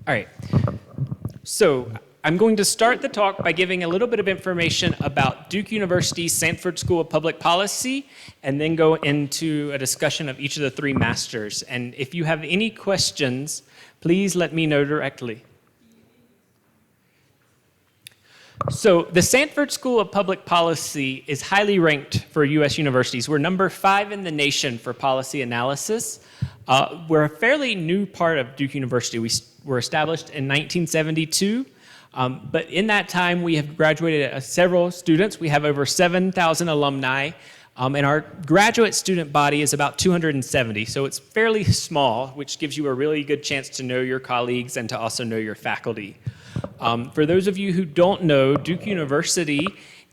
All right. So I'm going to start the talk by giving a little bit of information about Duke University's Sanford School of Public Policy, and then go into a discussion of each of the three masters. And if you have any questions, please let me know directly. So the Sanford School of Public Policy is highly ranked for U.S. universities. We're number 5 in the nation for policy analysis. We're a fairly new part of Duke University. We were established in 1972, but in that time we have graduated several students. We have over 7,000 alumni, and our graduate student body is about 270, so it's fairly small, which gives you a really good chance to know your colleagues and to also know your faculty. For those of you who don't know, Duke University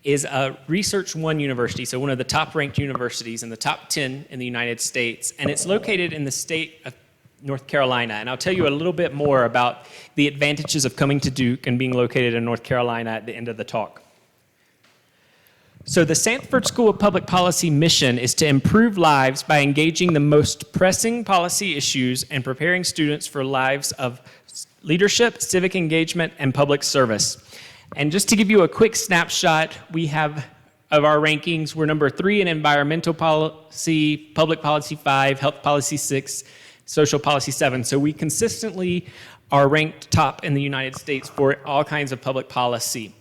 is a Research One university, so one of the top-ranked universities in the top 10 in the United States, and it's located in the state of North Carolina. And I'll tell you a little bit more about the advantages of coming to Duke and being located in North Carolina at the end of the talk. So the Sanford School of Public Policy mission is to improve lives by engaging the most pressing policy issues and preparing students for lives of leadership, civic engagement, and public service. And just to give you a quick snapshot, we have of our rankings, we're number 3 in environmental policy, public policy 5, health policy 6, social policy 7. So we consistently are ranked top in the United States for all kinds of public policy.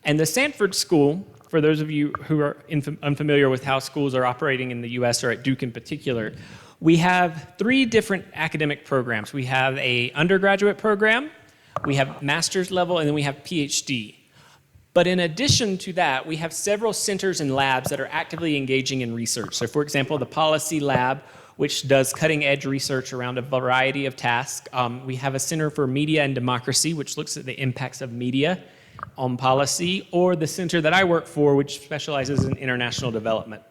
And the Sanford School, for those of you who are unfamiliar with how schools are operating in the US or at Duke in particular, we have 3 different academic programs. We have an undergraduate program, we have master's level, and then we have PhD. But in addition to that, we have several centers and labs that are actively engaging in research. So for example, the Policy Lab, which does cutting-edge research around a variety of tasks. We have a Center for Media and Democracy, which looks at the impacts of media on policy, or the center that I work for, which specializes in international development.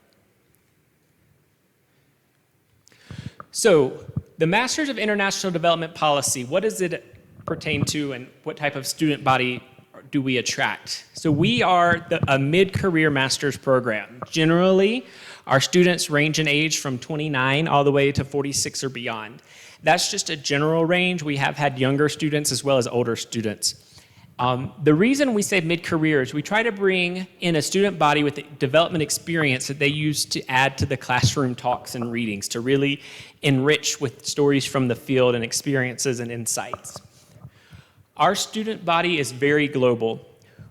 So the Masters of International Development Policy, what does it pertain to, and what type of student body do we attract? So we are a mid-career master's program. Generally, our students range in age from 29 all the way to 46 or beyond. That's just a general range. We have had younger students as well as older students. The reason we say mid-career is we try to bring in a student body with development experience that they use to add to the classroom talks and readings to really enrich with stories from the field and experiences and insights. Our student body is very global.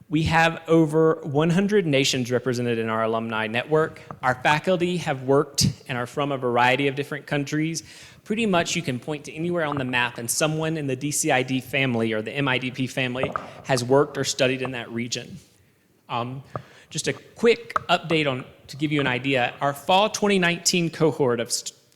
We have over 100 nations represented in our alumni network. Our faculty have worked and are from a variety of different countries. Pretty much you can point to anywhere on the map and someone in the DCID family or the MIDP family has worked or studied in that region. Just a quick update to give you an idea, our fall 2019 cohort of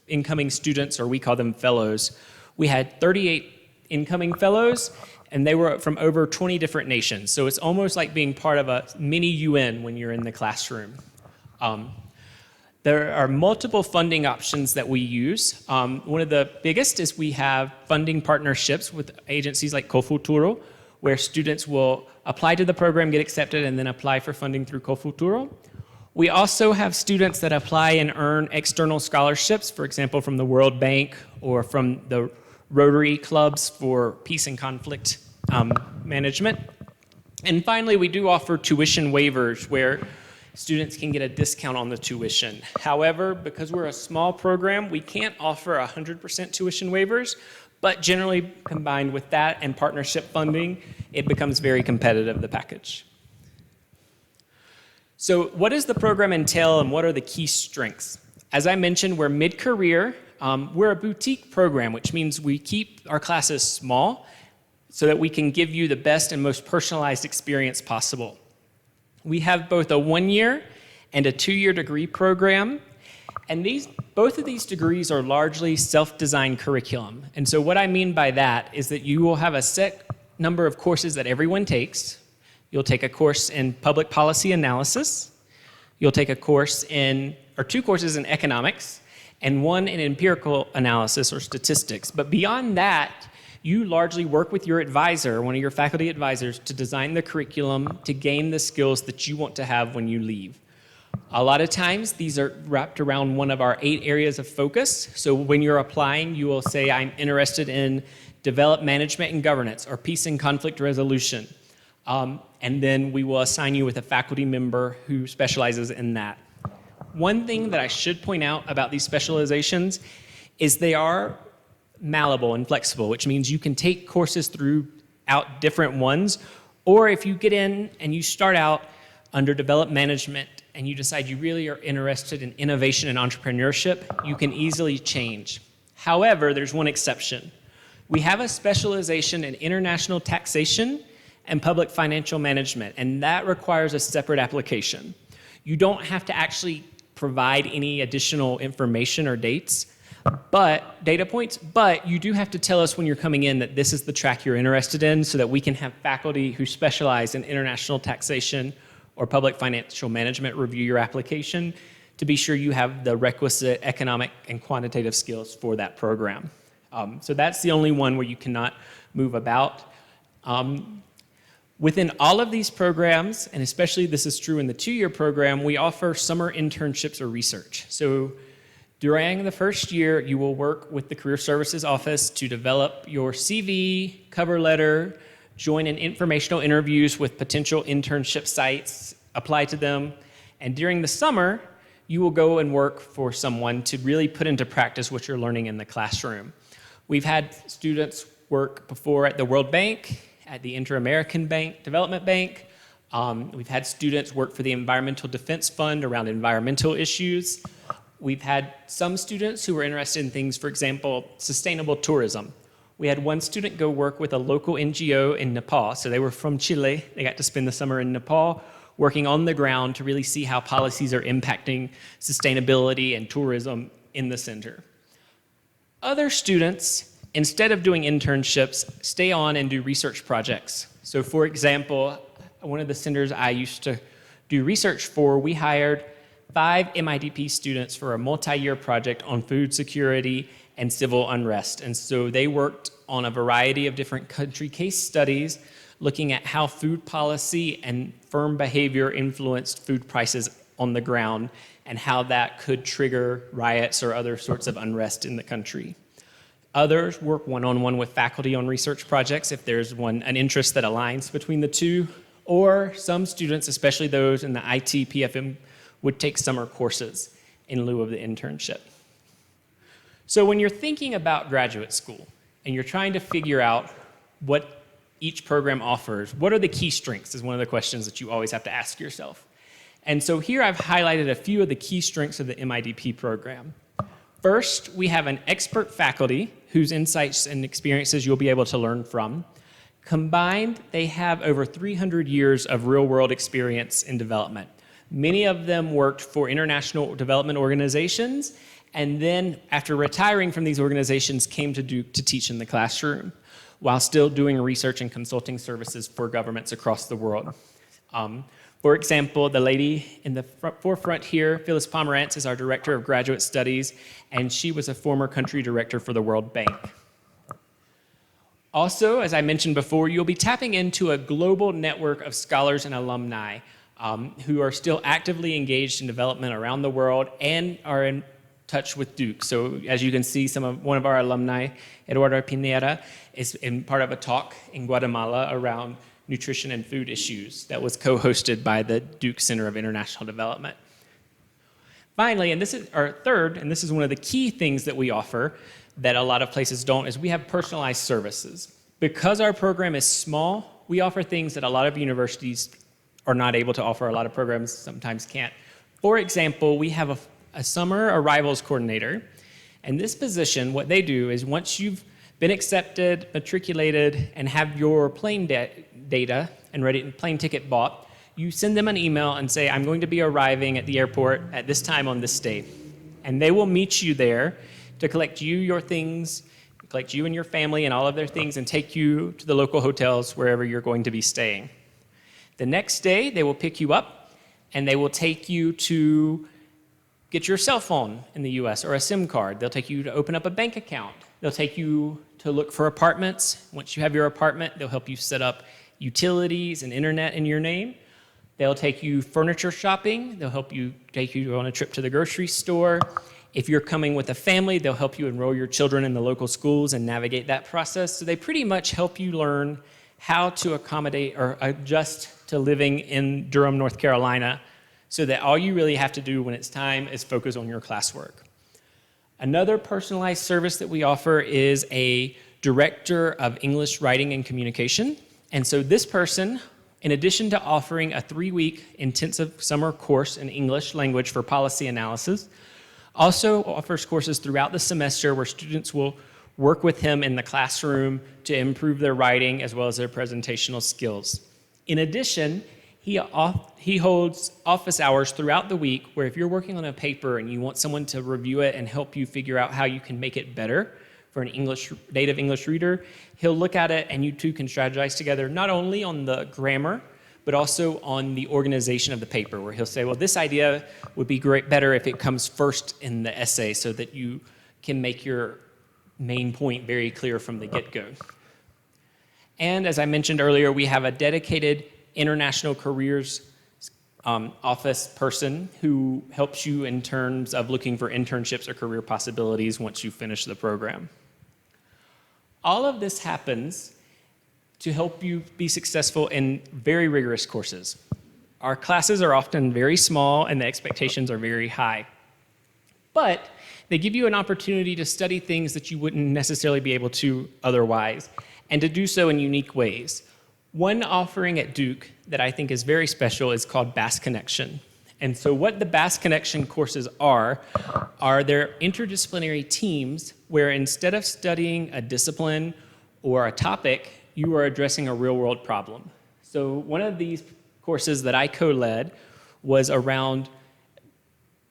incoming students, or we call them fellows, we had 38 incoming fellows, and they were from over 20 different nations. So it's almost like being part of a mini UN when you're in the classroom. There are multiple funding options that we use. One of the biggest is we have funding partnerships with agencies like CoFuturo, where students will apply to the program, get accepted, and then apply for funding through CoFuturo. We also have students that apply and earn external scholarships, for example, from the World Bank or from the Rotary clubs for peace and conflict management. And finally, we do offer tuition waivers where students can get a discount on the tuition. However, because we're a small program, we can't offer 100% tuition waivers, but generally combined with that and partnership funding, it becomes very competitive, the package. So what does the program entail and what are the key strengths? As I mentioned, we're mid-career. We're a boutique program, which means we keep our classes small so that we can give you the best and most personalized experience possible. We have both a 1-year and a 2-year degree program, and both of these degrees are largely self-designed curriculum. And so what I mean by that is that you will have a set number of courses that everyone takes. You'll take a course in public policy analysis, you'll take a course or 2 courses in economics, and 1 in empirical analysis or statistics. But beyond that, you largely work with your advisor, one of your faculty advisors, to design the curriculum to gain the skills that you want to have when you leave. A lot of times, these are wrapped around one of our 8 areas of focus. So when you're applying, you will say, I'm interested in development management and governance, or peace and conflict resolution. And then we will assign you with a faculty member who specializes in that. One thing that I should point out about these specializations is they are malleable and flexible, which means you can take courses throughout different ones, or if you get in and you start out under development management and you decide you really are interested in innovation and entrepreneurship, you can easily change. However, there's one exception. We have a specialization in international taxation and public financial management, and that requires a separate application. You don't have to actually provide any additional information or data points, but you do have to tell us when you're coming in that this is the track you're interested in so that we can have faculty who specialize in international taxation or public financial management review your application to be sure you have the requisite economic and quantitative skills for that program. So that's the only one where you cannot move about. Within all of these programs, and especially this is true in the 2-year program, we offer summer internships or research. So during the first year, you will work with the Career Services Office to develop your CV, cover letter, join in informational interviews with potential internship sites, apply to them, and during the summer, you will go and work for someone to really put into practice what you're learning in the classroom. We've had students work before at the World Bank, at the Inter-American Development Bank. We've had students work for the Environmental Defense Fund around environmental issues. We've had some students who were interested in things, for example, sustainable tourism. We had one student go work with a local NGO in Nepal. So they were from Chile. They got to spend the summer in Nepal working on the ground to really see how policies are impacting sustainability and tourism in the center. Other students, instead of doing internships, stay on and do research projects. So for example, one of the centers I used to do research for, we hired 5 MIDP students for a multi-year project on food security and civil unrest. And so they worked on a variety of different country case studies looking at how food policy and firm behavior influenced food prices on the ground and how that could trigger riots or other sorts of unrest in the country. Others work one-on-one with faculty on research projects if there's an interest that aligns between the two, or some students, especially those in the IT PFM, would take summer courses in lieu of the internship. So when you're thinking about graduate school and you're trying to figure out what each program offers, what are the key strengths is one of the questions that you always have to ask yourself. And so here I've highlighted a few of the key strengths of the MIDP program. First, we have an expert faculty whose insights and experiences you'll be able to learn from. Combined, they have over 300 years of real-world experience in development. Many of them worked for international development organizations, and then after retiring from these organizations, came to Duke to teach in the classroom, while still doing research and consulting services for governments across the world. For example, the lady in the forefront here, Phyllis Pomerantz, is our Director of Graduate Studies, and she was a former country director for the World Bank. Also, as I mentioned before, you'll be tapping into a global network of scholars and alumni who are still actively engaged in development around the world and are in touch with Duke. So as you can see, one of our alumni, Eduardo Pineda, is in part of a talk in Guatemala around nutrition and food issues that was co-hosted by the Duke Center of International Development. Finally, and this is our third, and this is one of the key things that we offer that a lot of places don't, is we have personalized services. Because our program is small, we offer things that a lot of universities are not able to offer, a lot of programs sometimes can't. For example, we have a summer arrivals coordinator, and this position, what they do is once you've been accepted, matriculated, and have your plane data and plane ticket bought, you send them an email and say, I'm going to be arriving at the airport at this time on this date. And they will meet you there to collect you, your things, collect you and your family and all of their things, and take you to the local hotels wherever you're going to be staying. The next day, they will pick you up, and they will take you to get your cell phone in the US or a SIM card. They'll take you to open up a bank account. They'll take you to look for apartments. Once you have your apartment, they'll help you set up utilities and internet in your name. They'll take you furniture shopping. They'll help you take you on a trip to the grocery store. If you're coming with a family, they'll help you enroll your children in the local schools and navigate that process. So they pretty much help you learn how to accommodate or adjust to living in Durham, North Carolina, so that all you really have to do when it's time is focus on your classwork. Another personalized service that we offer is a director of English writing and communication. And so this person, in addition to offering a 3-week intensive summer course in English language for policy analysis, also offers courses throughout the semester where students will work with him in the classroom to improve their writing as well as their presentational skills. In addition, he holds office hours throughout the week where if you're working on a paper and you want someone to review it and help you figure out how you can make it better for an native English reader, he'll look at it and you two can strategize together not only on the grammar, but also on the organization of the paper, where he'll say, well, this idea would be better if it comes first in the essay so that you can make your main point very clear from the get-go. And as I mentioned earlier, we have a dedicated international careers office person who helps you in terms of looking for internships or career possibilities once you finish the program. All of this happens to help you be successful in very rigorous courses. Our classes are often very small and the expectations are very high. But they give you an opportunity to study things that you wouldn't necessarily be able to otherwise, and to do so in unique ways. One offering at Duke that I think is very special is called Bass Connection. And so what the Bass Connection courses are they're interdisciplinary teams where instead of studying a discipline or a topic, you are addressing a real-world problem. So one of these courses that I co-led was around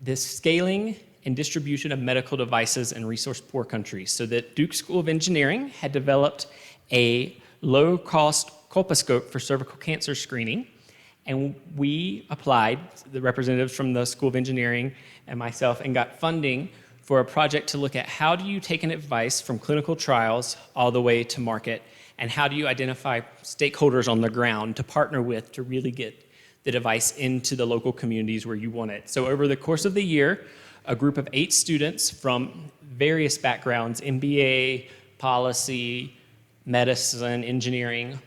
the scaling and distribution of medical devices in resource-poor countries. So that Duke School of Engineering had developed a low-cost colposcope for cervical cancer screening, and we applied, the representatives from the School of Engineering and myself, and got funding for a project to look at how do you take an advice from clinical trials all the way to market, and how do you identify stakeholders on the ground to partner with to really get the device into the local communities where you want it. So over the course of the year, a group of 8 students from various backgrounds, MBA, policy, medicine, engineering,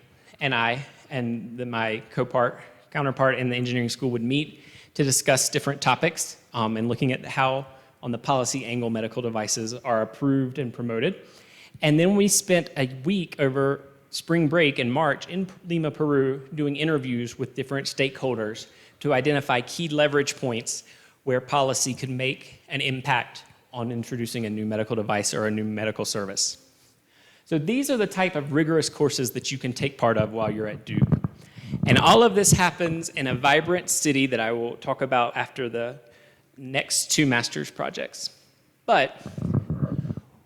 and I and my counterpart in the engineering school would meet to discuss different topics and looking at how, on the policy angle, medical devices are approved and promoted. And then we spent a week over spring break in March in Lima, Peru, doing interviews with different stakeholders to identify key leverage points where policy could make an impact on introducing a new medical device or a new medical service. So these are the type of rigorous courses that you can take part of while you're at Duke. And all of this happens in a vibrant city that I will talk about after the next 2 master's projects. But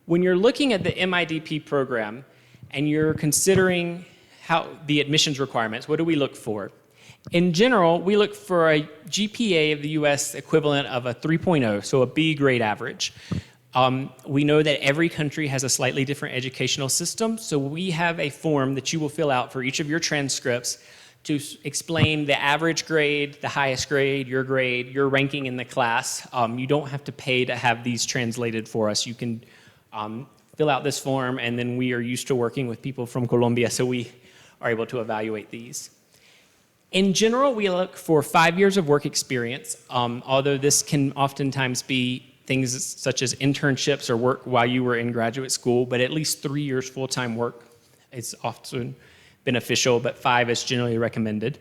when you're looking at the MIDP program and you're considering how the admissions requirements, what do we look for? In general, we look for a GPA of the US equivalent of a 3.0, so a B grade average. We know that every country has a slightly different educational system, so we have a form that you will fill out for each of your transcripts to explain the average grade, the highest grade, your ranking in the class. You don't have to pay to have these translated for us. You can fill out this form, and then we are used to working with people from Colombia, so we are able to evaluate these. In general, we look for 5 years of work experience, although this can oftentimes be things such as internships or work while you were in graduate school, but at least 3 years full-time work is often beneficial, but 5 is generally recommended.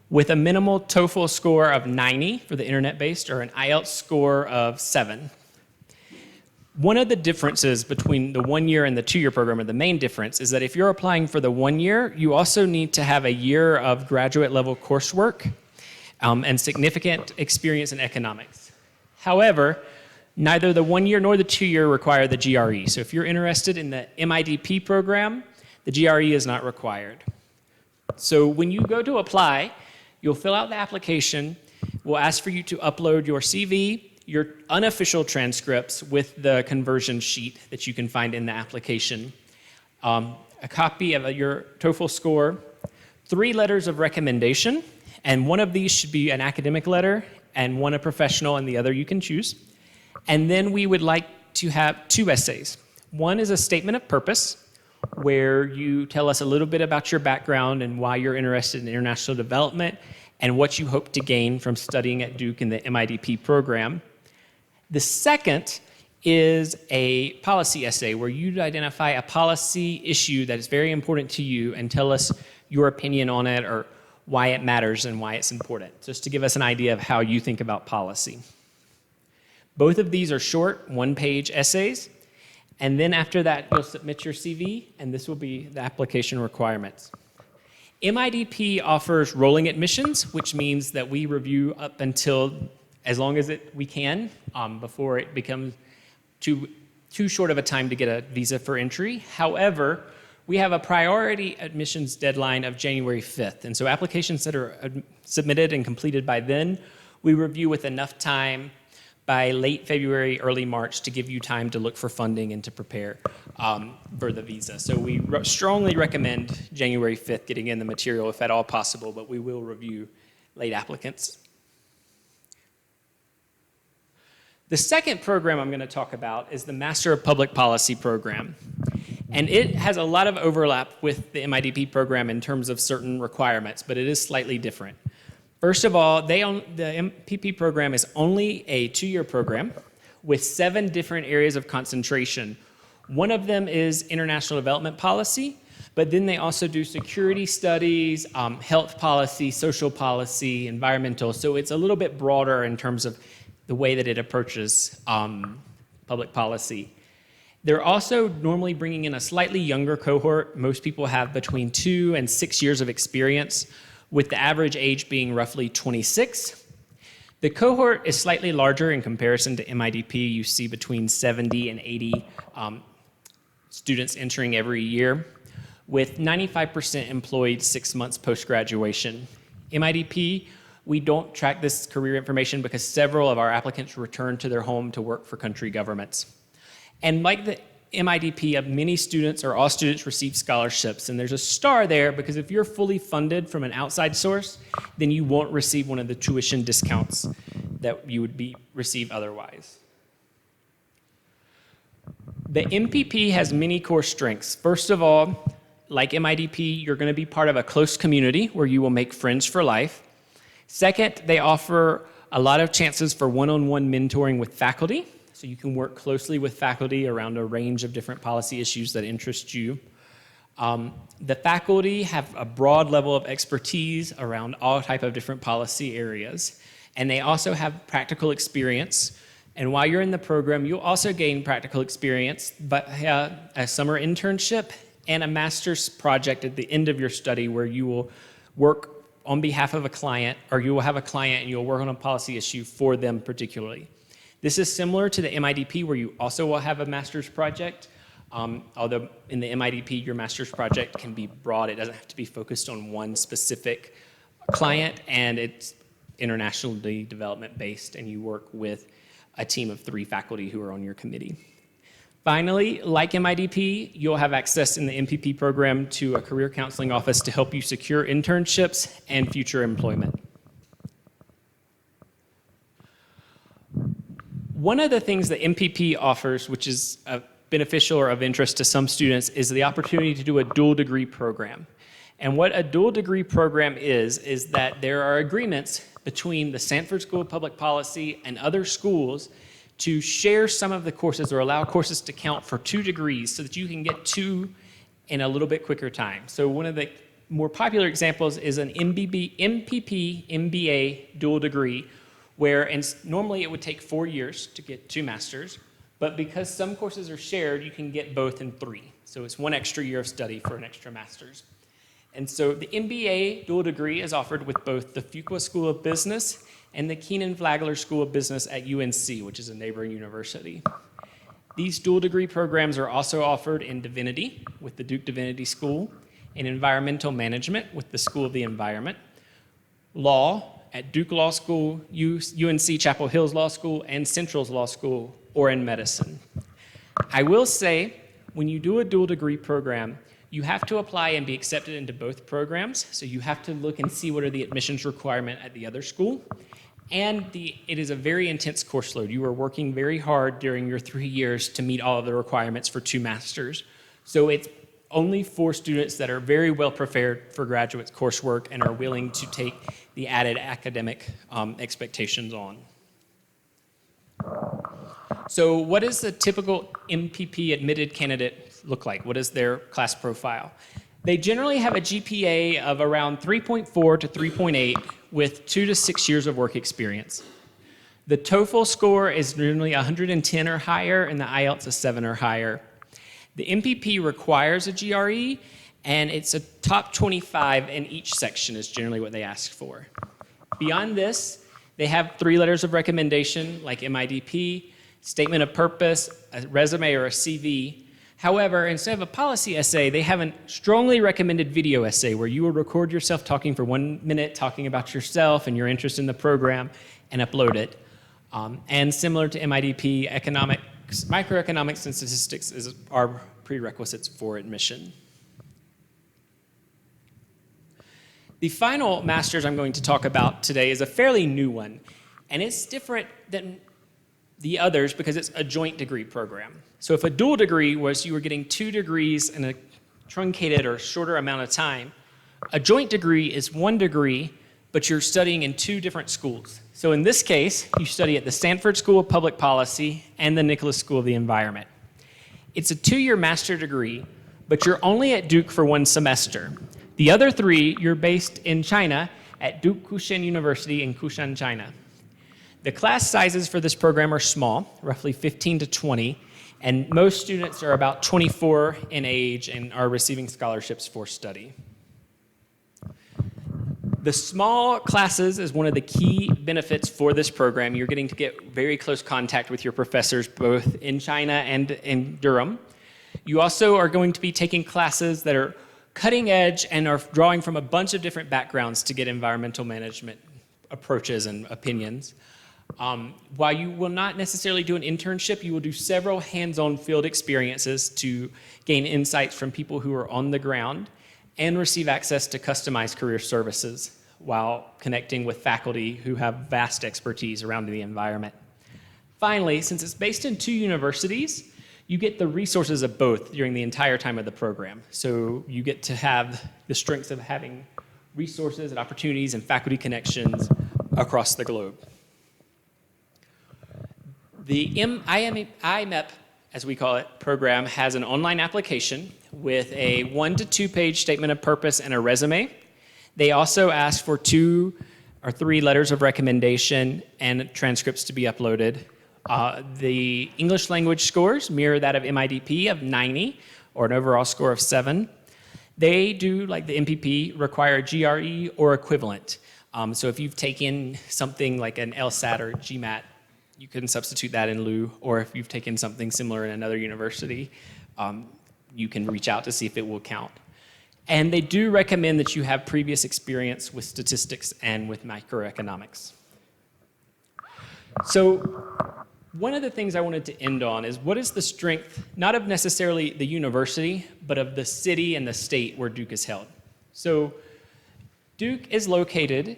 With a minimal TOEFL score of 90 for the internet-based or an IELTS score of 7. One of the differences between the 1-year and the 2-year program, or the main difference, is that if you're applying for the 1 year, you also need to have a year of graduate level coursework and significant experience in economics. However, neither the 1 year nor the 2 year require the GRE. So if you're interested in the MIDP program, the GRE is not required. So when you go to apply, you'll fill out the application. We'll ask for you to upload your CV, your unofficial transcripts with the conversion sheet that you can find in the application, a copy of your TOEFL score, 3 letters of recommendation. And one of these should be an academic letter, and one a professional, and the other you can choose. And then we would like to have 2 essays. One is a statement of purpose, where you tell us a little bit about your background and why you're interested in international development and what you hope to gain from studying at Duke in the MIDP program. The second is a policy essay where you'd identify a policy issue that is very important to you and tell us your opinion on it or why it matters and why it's important, just to give us an idea of how you think about policy. Both of these are short, 1-page essays, and then after that, you'll submit your CV, and this will be the application requirements. MIDP offers rolling admissions, which means that we review up until as long as we can before it becomes too short of a time to get a visa for entry. However, we have a priority admissions deadline of January 5th, and so applications that are submitted and completed by then, we review with enough time by late February, early March to give you time to look for funding and to prepare for the visa. So we strongly recommend January 5th getting in the material if at all possible, but we will review late applicants. The second program I'm going to talk about is the Master of Public Policy program. And it has a lot of overlap with the MIDP program in terms of certain requirements, but it is slightly different. First of all, the MPP program is only a 2-year program with 7 different areas of concentration. One of them is international development policy, but then they also do security studies, health policy, social policy, environmental. So it's a little bit broader in terms of the way that it approaches public policy. They're also normally bringing in a slightly younger cohort. Most people have between 2 and 6 years of experience, with the average age being roughly 26. The cohort is slightly larger in comparison to MIDP. You see between 70 and 80 students entering every year, with 95% employed 6 months post-graduation. MIDP, we don't track this career information because several of our applicants return to their home to work for country governments. And like the MIDP, many students or all students receive scholarships, and there's a star there because if you're fully funded from an outside source, then you won't receive one of the tuition discounts that you would receive otherwise. The MPP has many core strengths. First of all, like MIDP, you're going to be part of a close community where you will make friends for life. Second, they offer a lot of chances for one-on-one mentoring with faculty. So you can work closely with faculty around a range of different policy issues that interest you. The faculty have a broad level of expertise around all type of different policy areas. And they also have practical experience. And while you're in the program, you'll also gain practical experience, but a summer internship and a master's project at the end of your study where you will work on behalf of a client, or you will have a client and you'll work on a policy issue for them particularly. This is similar to the MIDP where you also will have a master's project, although in the MIDP your master's project can be broad. It doesn't have to be focused on one specific client, and it's internationally development based, and you work with a team of 3 faculty who are on your committee. Finally, like MIDP, you'll have access in the MPP program to a career counseling office to help you secure internships and future employment. One of the things that MPP offers, which is beneficial or of interest to some students, is the opportunity to do a dual degree program. And what a dual degree program is that there are agreements between the Sanford School of Public Policy and other schools to share some of the courses or allow courses to count for 2 degrees so that you can get 2 in a little bit quicker time. So one of the more popular examples is an MPP MBA dual degree, where normally it would take 4 years to get 2 masters, but because some courses are shared, you can get both in 3. So it's 1 extra year of study for an extra master's. And so the MBA dual degree is offered with both the Fuqua School of Business and the Keenan Flagler School of Business at UNC, which is a neighboring university. These dual degree programs are also offered in divinity with the Duke Divinity School, in environmental management with the School of the Environment, law at Duke Law School, UNC Chapel Hills Law School, and Central's Law School, or in medicine. I will say, when you do a dual degree program, You have to apply and be accepted into both programs. So you have to look and see what are the admissions requirement at the other school. And it is a very intense course load. You are working very hard during your 3 years to meet all of the requirements for 2 masters. So it's only for students that are very well prepared for graduate coursework and are willing to take the added academic expectations on. So what does a typical MPP admitted candidate look like? What is their class profile? They generally have a GPA of around 3.4 to 3.8 with 2 to 6 years of work experience. The TOEFL score is generally 110 or higher, and the IELTS is 7 or higher. The MPP requires a GRE, and it's a top 25 in each section is generally what they ask for. Beyond this, they have 3 letters of recommendation like MIDP, statement of purpose, a resume, or a CV. However, instead of a policy essay, they have a strongly recommended video essay where you will record yourself talking for 1 minute, talking about yourself and your interest in the program, and upload it. And similar to MIDP, microeconomics and statistics are prerequisites for admission. The final master's I'm going to talk about today is a fairly new one, and it's different than the others because it's a joint degree program. So if a dual degree was you were getting 2 degrees in a truncated or shorter amount of time, a joint degree is 1 degree, but you're studying in 2 different schools. So in this case, you study at the Stanford School of Public Policy and the Nicholas School of the Environment. It's a 2-year master degree, but you're only at Duke for 1 semester. The other 3, you're based in China at Duke Kushan University in Kushan, China. The class sizes for this program are small, roughly 15 to 20, and most students are about 24 in age and are receiving scholarships for study. The small classes is one of the key benefits for this program. You're getting to get very close contact with your professors both in China and in Durham. You also are going to be taking classes that are cutting edge and are drawing from a bunch of different backgrounds to get environmental management approaches and opinions. While you will not necessarily do an internship, you will do several hands-on field experiences to gain insights from people who are on the ground and receive access to customized career services while connecting with faculty who have vast expertise around the environment. Finally, since it's based in 2 universities, you get the resources of both during the entire time of the program. So you get to have the strengths of having resources and opportunities and faculty connections across the globe. The IMEP, as we call it, program has an online application with a 1 to 2 page statement of purpose and a resume. They also ask for 2 or 3 letters of recommendation and transcripts to be uploaded. The English language scores mirror that of MIDP of 90 or an overall score of 7. They do, like the MPP, require a GRE or equivalent. So if you've taken something like an LSAT or GMAT, you can substitute that in lieu, or if you've taken something similar in another university, you can reach out to see if it will count. And they do recommend that you have previous experience with statistics and with microeconomics. So one of the things I wanted to end on is what is the strength, not of necessarily the university, but of the city and the state where Duke is held. So Duke is located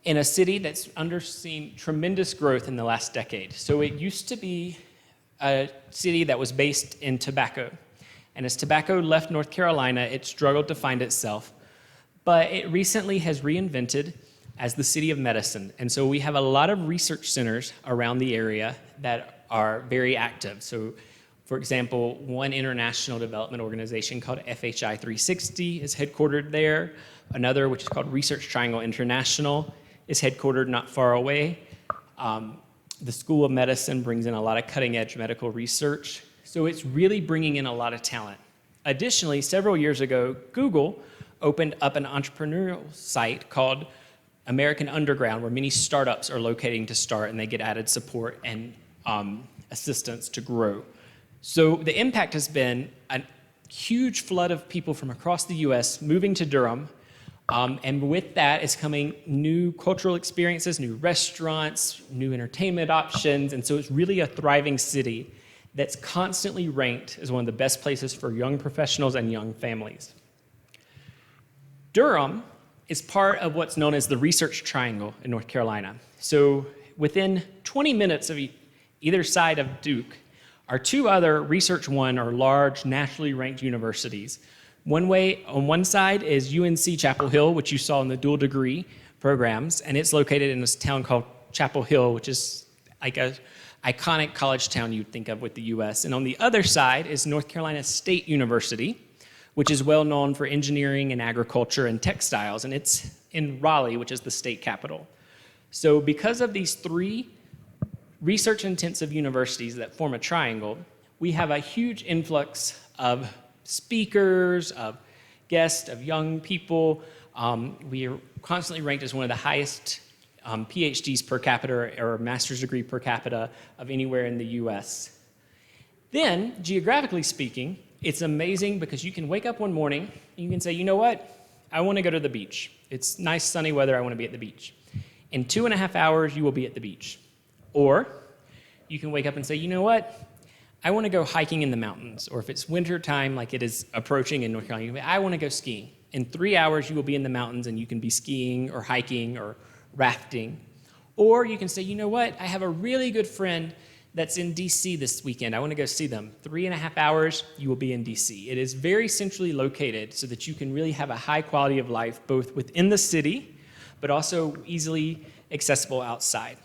in a city that's underseen tremendous growth in the last decade. So it used to be a city that was based in tobacco. And as tobacco left North Carolina, it struggled to find itself. But it recently has reinvented as the city of medicine. And so we have a lot of research centers around the area that are very active. So for example, one international development organization called FHI 360 is headquartered there. Another, which is called Research Triangle International, is headquartered not far away. The School of Medicine brings in a lot of cutting-edge medical research. So it's really bringing in a lot of talent. Additionally, several years ago, Google opened up an entrepreneurial site called American Underground, where many startups are locating to start, and they get added support and assistance to grow. So the impact has been a huge flood of people from across the US moving to Durham. And with that is coming new cultural experiences, new restaurants, new entertainment options. And so it's really a thriving city that's constantly ranked as one of the best places for young professionals and young families. Durham is part of what's known as the Research Triangle in North Carolina. So within 20 minutes of either side of Duke are two other Research One or large nationally ranked universities. One way on one side is UNC Chapel Hill, which you saw in the dual degree programs, and it's located in this town called Chapel Hill, which is like a iconic college town you'd think of with the US. And on the other side is North Carolina State University, which is well known for engineering and agriculture and textiles, and it's in Raleigh, which is the state capital. So because of these three research-intensive universities that form a triangle, we have a huge influx of speakers, of guests, of young people. We are constantly ranked as one of the highest PhDs per capita or master's degree per capita of anywhere in the US. Then, geographically speaking, it's amazing because you can wake up one morning and you can say, you know what? I want to go to the beach. It's nice sunny weather, I want to be at the beach. In 2.5 hours, you will be at the beach. Or you can wake up and say, you know what? I want to go hiking in the mountains. Or if it's winter time like it is approaching in North Carolina, I want to go skiing. In 3 hours, you will be in the mountains and you can be skiing or hiking or rafting. Or you can say, you know what? I have a really good friend that's in DC this weekend. I want to go see them. 3.5 hours, you will be in DC. It is very centrally located so that you can really have a high quality of life, both within the city, but also easily accessible outside.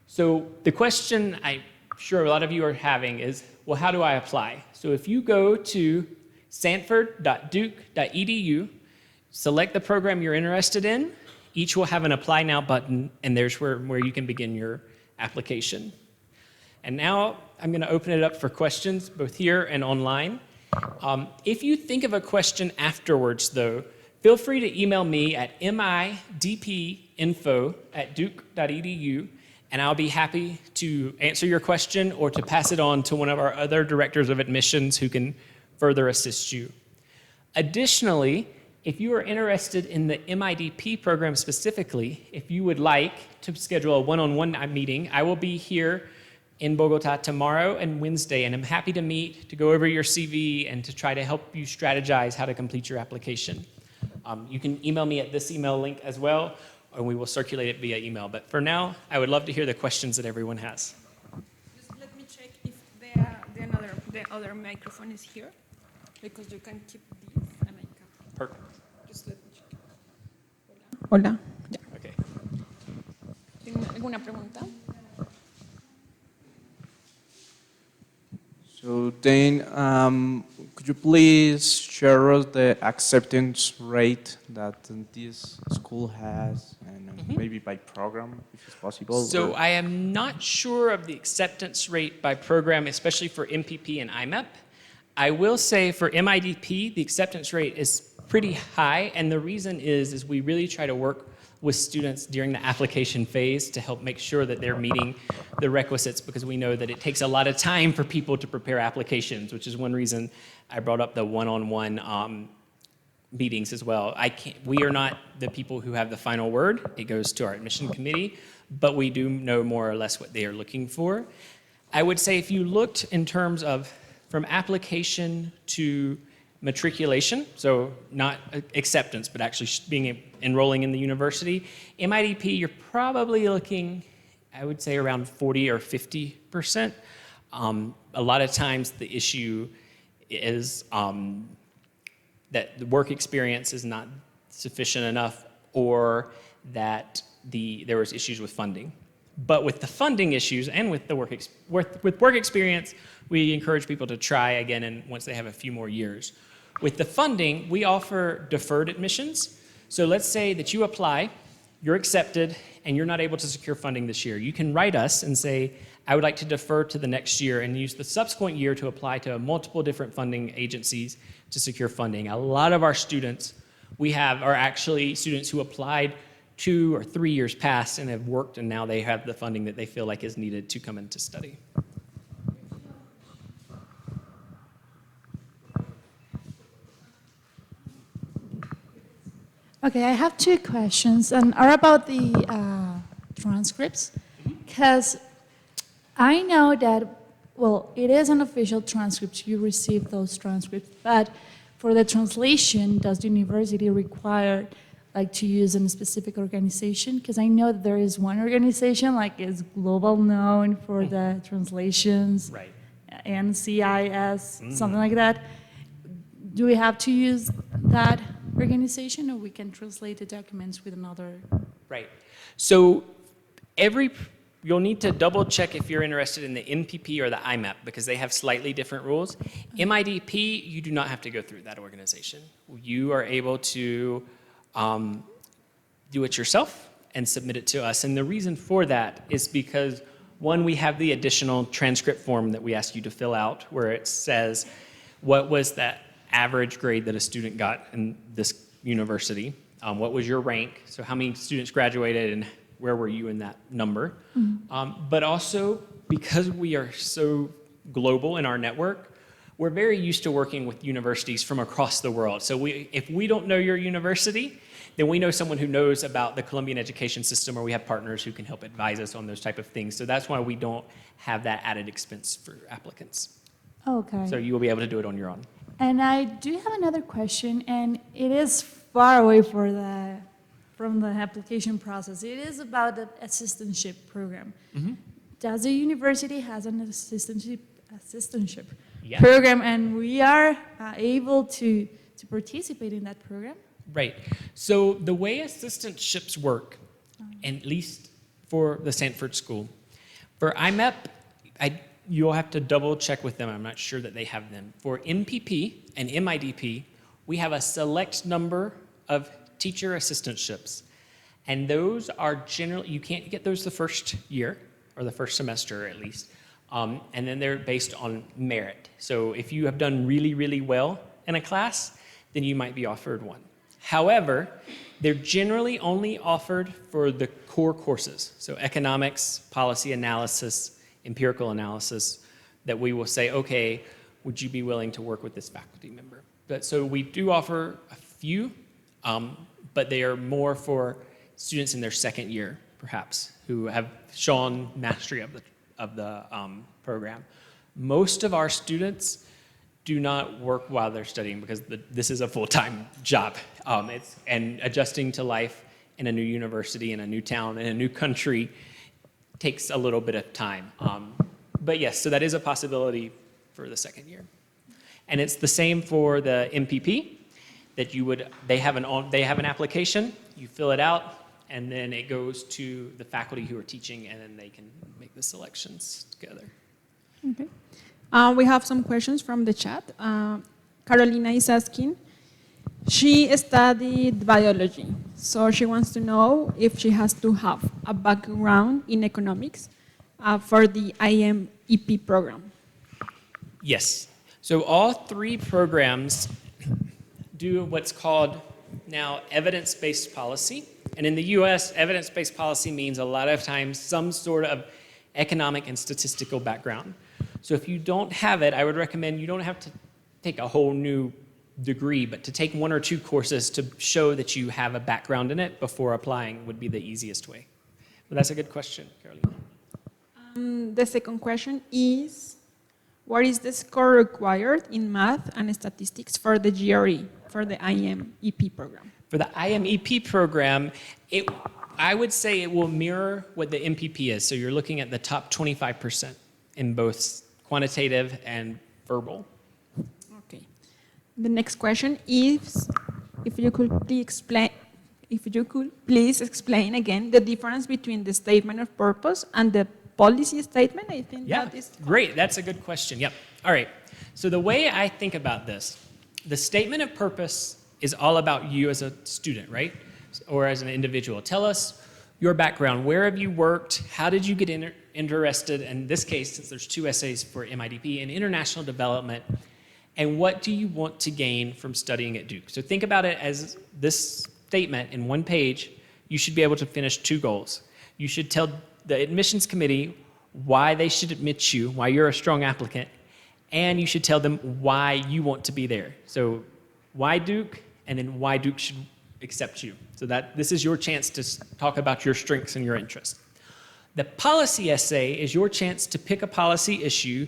So the question I'm sure a lot of you are having is, well, how do I apply? So if you go to sanford.duke.edu, select the program you're interested in, each will have an Apply Now button, and there's where you can begin your application. And now I'm going to open it up for questions, both here and online. If you think of a question afterwards, though, feel free to email me at midpinfo@duke.edu, and I'll be happy to answer your question or to pass it on to one of our other directors of admissions who can further assist you. Additionally, if you are interested in the MIDP program specifically, if you would like to schedule a one-on-one meeting, I will be here in Bogota tomorrow and Wednesday, and I'm happy to meet, to go over your CV, and to try to help you strategize how to complete your application. You can email me at this email link as well, and we will circulate it via email. But for now, I would love to hear the questions that everyone has. Just let me check if the other microphone is here, because you can keep this and I can. Perfect. Just let me check. Hola. Ya. Okay. ¿Tienen alguna pregunta? So Dane, could you please share us the acceptance rate that this school has, and maybe by program, if it's possible? So I am not sure of the acceptance rate by program, especially for MPP and IMEP. I will say for MIDP, the acceptance rate is pretty high, and the reason is we really try to work with students during the application phase to help make sure that they're meeting the requisites, because we know that it takes a lot of time for people to prepare applications, which is one reason I brought up the one-on-one meetings as well. We are not the people who have the final word. It goes to our admission committee, but we do know more or less what they are looking for. I would say if you looked in terms of from application to matriculation, so not acceptance, but actually enrolling in the university, MIDP, you're probably looking, I would say, around 40 or 50%. A lot of times the issue is that the work experience is not sufficient enough, or that there was issues with funding. But with the funding issues and with the work experience, we encourage people to try again, and once they have a few more years. With the funding, we offer deferred admissions. So let's say that you apply, you're accepted, and you're not able to secure funding this year. You can write us and say, I would like to defer to the next year, and use the subsequent year to apply to multiple different funding agencies to secure funding. A lot of our students are actually students who applied 2 or 3 years past and have worked, and now they have the funding that they feel like is needed to come in to study. Okay, I have 2 questions, and are about the transcripts, because I know that well, it is an official transcript. You receive those transcripts, but for the translation, does the university require like to use a specific organization? Because I know that there is one organization like is global known for the translations, Right. NCIS, something like that. Do we have to use that organization, or we can translate the documents with another? Right. So you'll need to double check if you're interested in the MPP or the IMAP because they have slightly different rules. MIDP, you do not have to go through that organization. You are able to do it yourself and submit it to us. And the reason for that is because, one, we have the additional transcript form that we ask you to fill out where it says what was that average grade that a student got in this university, what was your rank, so how many students graduated and where were you in that number. But also, because we are so global in our network, we're very used to working with universities from across the world. So if we don't know your university, then we know someone who knows about the Colombian education system, or we have partners who can help advise us on those type of things. So that's why we don't have that added expense for applicants. Okay. So you will be able to do it on your own. And I do have another question, and it is far away from the application process. It is about the assistantship program. Does the university has an assistantship Yeah. program, and we are able to participate in that program? Right. So the way assistantships work, at least for the Sanford School, for IMEP, you'll have to double check with them. I'm not sure that they have them. For MPP and MIDP, we have a select number of teacher assistantships. And those are generally, you can't get those the first year, or the first semester at least. And then they're based on merit. So if you have done really, really well in a class, then you might be offered one. However, they're generally only offered for the core courses. So economics, policy analysis, empirical analysis, that we will say, okay, would you be willing to work with this faculty member? But so we do offer a few, but they are more for students in their second year, perhaps, who have shown mastery of the program. Most of our students do not work while they're studying because this is a full-time job. And adjusting to life in a new university, in a new town, in a new country takes a little bit of time. But yes, so that is a possibility for the second year. And it's the same for the MPP, that they have an application, you fill it out, and then it goes to the faculty who are teaching, and then they can make the selections together. Okay. We have some questions from the chat. Carolina is asking, she studied biology, so she wants to know if she has to have a background in economics for the IMEP program. Yes. So all three programs do what's called now evidence-based policy. And in the US, evidence-based policy means a lot of times some sort of economic and statistical background. So if you don't have it, I would recommend you don't have to take a whole new degree, but to take one or two courses to show that you have a background in it before applying would be the easiest way. But that's a good question, Carolina. The second question is, what is the score required in math and statistics for the GRE, for the IMEP program? For the IMEP program, I would say it will mirror what the MPP is. So you're looking at the top 25% in both quantitative and verbal. Okay. The next question is, if you could please explain again the difference between the statement of purpose and the policy statement. I think Yeah, that is great. That's a good question. Yep. All right. So the way I think about this, the statement of purpose is all about you as a student, right? Or as an individual. Tell us your background. Where have you worked? How did you get interested, in this case, since there's two essays for MIDP, in international development, and what do you want to gain from studying at Duke? So think about it as this statement in one page. You should be able to finish two goals. You should tell the admissions committee why they should admit you, why you're a strong applicant, and you should tell them why you want to be there. So why Duke, and then why Duke should accept you. So that this is your chance to talk about your strengths and your interests. The policy essay is your chance to pick a policy issue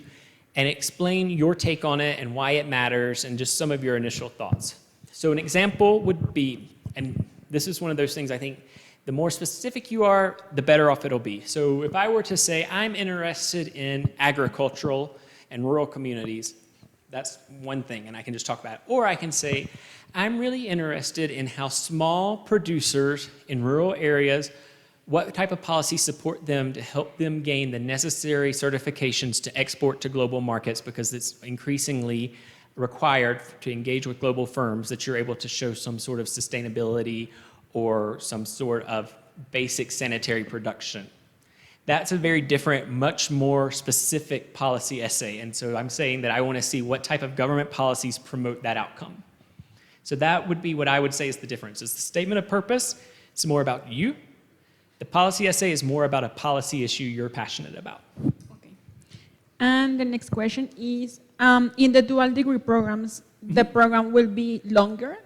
and explain your take on it and why it matters and just some of your initial thoughts. So an example would be, and this is one of those things I think the more specific you are, the better off it'll be. So if I were to say I'm interested in agricultural and rural communities, that's one thing, and I can just talk about it. Or I can say, I'm really interested in how small producers in rural areas, what type of policies support them to help them gain the necessary certifications to export to global markets, because it's increasingly required to engage with global firms that you're able to show some sort of sustainability or some sort of basic sanitary production. That's a very different, much more specific policy essay. And so I'm saying that I want to see what type of government policies promote that outcome. So that would be what I would say is the difference. Is the statement of purpose, it's more about you. The policy essay is more about a policy issue you're passionate about. Okay. And the next question is, in the dual degree programs, the program will be longer?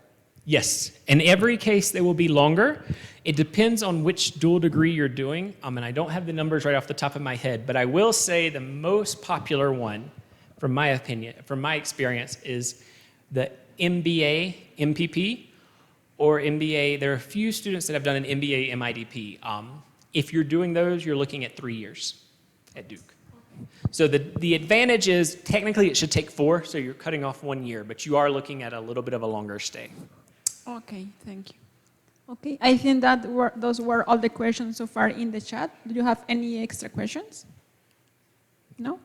Yes, in every case they will be longer. It depends on which dual degree you're doing. And I don't have the numbers right off the top of my head, but I will say the most popular one, from my opinion, from my experience, is the MBA, MPP, or MBA. There are a few students that have done an MBA, MIDP. If you're doing those, you're looking at 3 years at Duke. So the advantage is technically it should take 4, so you're cutting off 1 year, but you are looking at a little bit of a longer stay. Okay, thank you. Okay, I think that those were all the questions so far in the chat. Do you have any extra questions? No?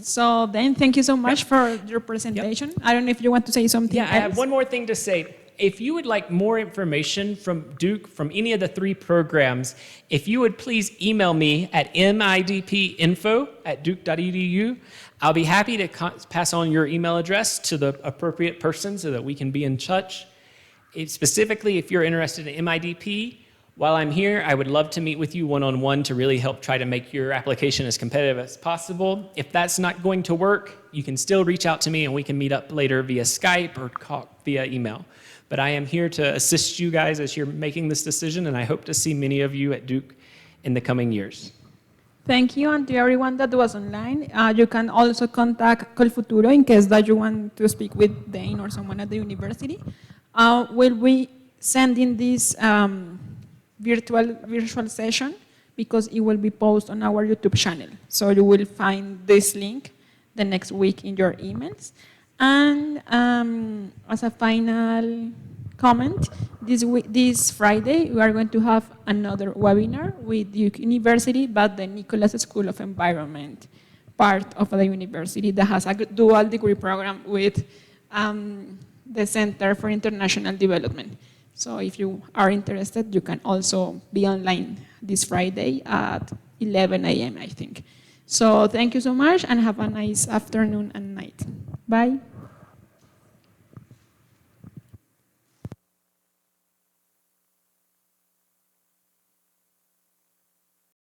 So then, thank you so much for your presentation. I don't know if you want to say something Yeah, else. I have one more thing to say. If you would like more information from Duke, from any of the 3 programs, if you would please email me at midpinfo@duke.edu. I'll be happy to pass on your email address to the appropriate person so that we can be in touch. Specifically, if you're interested in MIDP, while I'm here, I would love to meet with you one-on-one to really help try to make your application as competitive as possible. If that's not going to work, you can still reach out to me and we can meet up later via Skype or via email. But I am here to assist you guys as you're making this decision, and I hope to see many of you at Duke in the coming years. Thank you, and to everyone that was online. You can also contact Colfuturo in case that you want to speak with Dane or someone at the university. We'll be sending this virtual session because it will be posted on our YouTube channel. So you will find this link the next week in your emails. And as a final comment, this Friday we are going to have another webinar with Duke University, but the Nicholas School of Environment part of the university that has a dual degree program with the Center for International Development. So if you are interested, you can also be online this Friday at 11 a.m., I think. So thank you so much and have a nice afternoon and night. Bye.